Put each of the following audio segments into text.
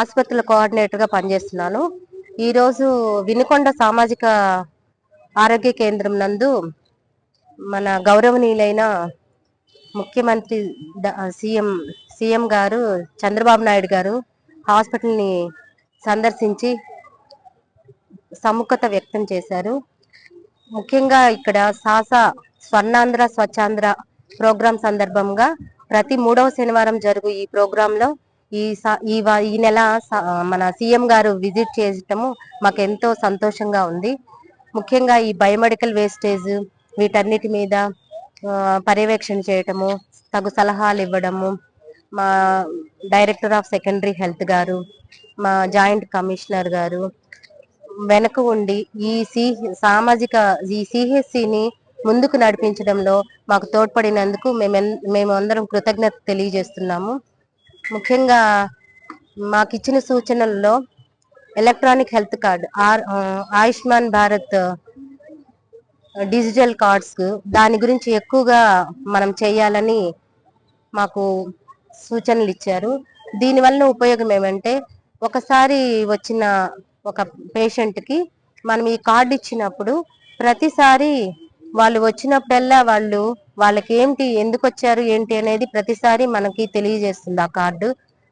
ఆసుపత్రుల కోఆర్డినేటర్గా పనిచేస్తున్నాను. ఈరోజు వినుకొండ సామాజిక ఆరోగ్య కేంద్రం నందు మన గౌరవనీయులైన ముఖ్యమంత్రి సీఎం గారు చంద్రబాబు నాయుడు గారు హాస్పిటల్ని సందర్శించి సముఖత వ్యక్తం చేశారు. ముఖ్యంగా ఇక్కడ సాసా స్వర్ణాంధ్ర స్వచ్ఛాంధ్ర ప్రోగ్రాం సందర్భంగా ప్రతి 3వ శనివారం జరుగు ఈ ప్రోగ్రాంలో ఈ నెల మన సీఎం గారు విజిట్ చేయటము మాకు ఎంతో సంతోషంగా ఉంది. ముఖ్యంగా ఈ బయోమెడికల్ వేస్టేజ్ వీటన్నిటి మీద పర్యవేక్షణ చేయటము, తగు సలహాలు ఇవ్వడము, మా డైరెక్టర్ ఆఫ్ సెకండరీ హెల్త్ గారు, మా జాయింట్ కమిషనర్ గారు వెనక ఉండి ఈ సిహెచ్సిని ముందుకు నడిపించడంలో మాకు తోడ్పడినందుకు మేము అందరం కృతజ్ఞత తెలియజేస్తున్నాము. ముఖ్యంగా మాకు ఇచ్చిన సూచనల్లో electronic health card Ayushman Bharat digital cards దాని గురించి ఎక్కువగా మనం చేయాలని మాకు సూచనలు ఇచ్చారు. దీనివల్ల ఉపయోగం ఏమంటే, ఒకసారి వచ్చిన ఒక పేషెంట్కి మనం ఈ కార్డు ఇచ్చినప్పుడు ప్రతిసారి వాళ్ళు వచ్చినప్పుడల్లా వాళ్ళకి ఎందుకు వచ్చారు ఏంటి అనేది ప్రతిసారి మనకి తెలియజేస్తుంది ఆ కార్డు.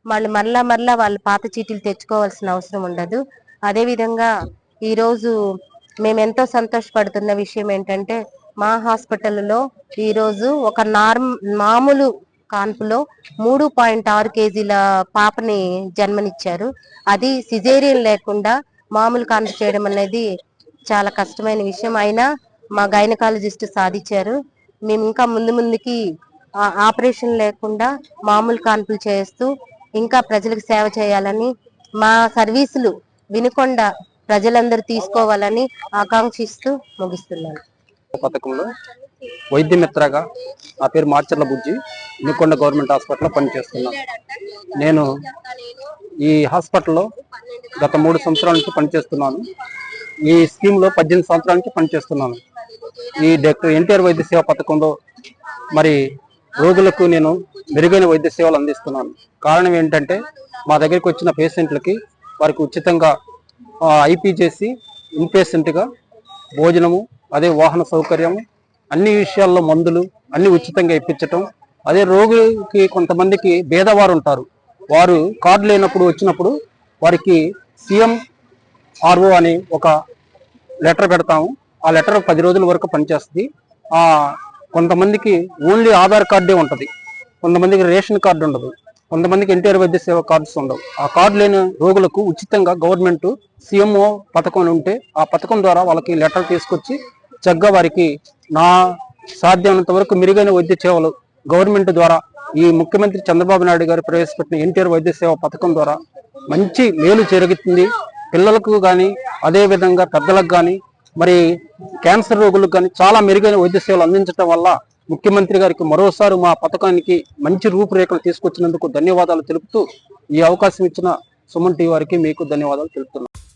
వాళ్ళు మరలా వాళ్ళు పాత చీటీలు తెచ్చుకోవాల్సిన అవసరం ఉండదు. అదేవిధంగా ఈరోజు మేము ఎంతో సంతోషపడుతున్న విషయం ఏంటంటే, మా హాస్పిటల్లో ఈరోజు ఒక మామూలు కాన్పులో 3.6 కేజీల పాపని జన్మనిచ్చారు. అది సిజేరియన్ లేకుండా మామూలు కాన్పు చేయడం అనేది చాలా కష్టమైన విషయం. అయినా మా గైనకాలజిస్ట్ సాధించారు. మేము ఇంకా ముందుకి ఆపరేషన్ లేకుండా మామూలు కాన్పులు చేస్తూ ఇంకా ప్రజలకు సేవ చేయాలని, మా సర్వీసులు వినుకొండ ప్రజలందరూ తీసుకోవాలని ఆకాంక్షిస్తూ ముగిస్తున్నాను. పథకంలో వైద్య మిత్రగా నా పేరు మార్చర్ల బుజ్జి, వినుకొండ గవర్నమెంట్ హాస్పిటల్లో పనిచేస్తున్నాను. నేను ఈ హాస్పిటల్లో గత 3 సంవత్సరాల నుంచి పనిచేస్తున్నాను. ఈ స్కీమ్లో 18 సంవత్సరాల నుంచి పనిచేస్తున్నాను. ఈ డాక్టర్ ఎన్టీఆర్ వైద్య సేవ పథకంలో మరి రోగులకు నేను మెరుగైన వైద్య సేవలు అందిస్తున్నాను. కారణం ఏంటంటే, మా దగ్గరికి వచ్చిన పేషెంట్లకి వారికి ఉచితంగా ఐపీ చేసి ఇన్పేషెంట్గా భోజనము, అదే వాహన సౌకర్యము, అన్ని విషయాల్లో మందులు అన్ని ఉచితంగా ఇప్పించటం. అదే రోగులకి కొంతమందికి భేదవారు ఉంటారు, వారు కార్డు లేనప్పుడు వచ్చినప్పుడు వారికి CMRO అని ఒక లెటర్ పెడతాము. ఆ లెటర్ 10 రోజుల వరకు పనిచేస్తుంది. కొంతమందికి ఓన్లీ ఆధార్ కార్డే ఉంటుంది, కొంతమందికి రేషన్ కార్డు ఉండదు, కొంతమందికి ఎన్టీఆర్ వైద్య సేవ కార్డ్స్ ఉండవు. ఆ కార్డు లేని రోగులకు ఉచితంగా గవర్నమెంట్ CMO పథకం ఉంటే ఆ పథకం ద్వారా వాళ్ళకి లెటర్ తీసుకొచ్చి చక్కగా వారికి నా సాధ్యమైనంత వరకు మెరుగైన వైద్య సేవలు గవర్నమెంట్ ద్వారా ఈ ముఖ్యమంత్రి చంద్రబాబు నాయుడు గారు ప్రవేశపెట్టిన ఎన్టీఆర్ వైద్య సేవ పథకం ద్వారా మంచి మేలు జరుగుతుంది. పిల్లలకు కానీ అదేవిధంగా పెద్దలకు కానీ మరి క్యాన్సర్ రోగులకు కానీ చాలా మెరుగైన వైద్య సేవలు అందించడం వల్ల ముఖ్యమంత్రి గారికి మరోసారి మా పథకానికి మంచి రూపురేఖలు తీసుకొచ్చినందుకు ధన్యవాదాలు తెలుపుతూ, ఈ అవకాశం ఇచ్చిన సుమన్ టీవీ వారికి మీకు ధన్యవాదాలు తెలుపుతున్నాను.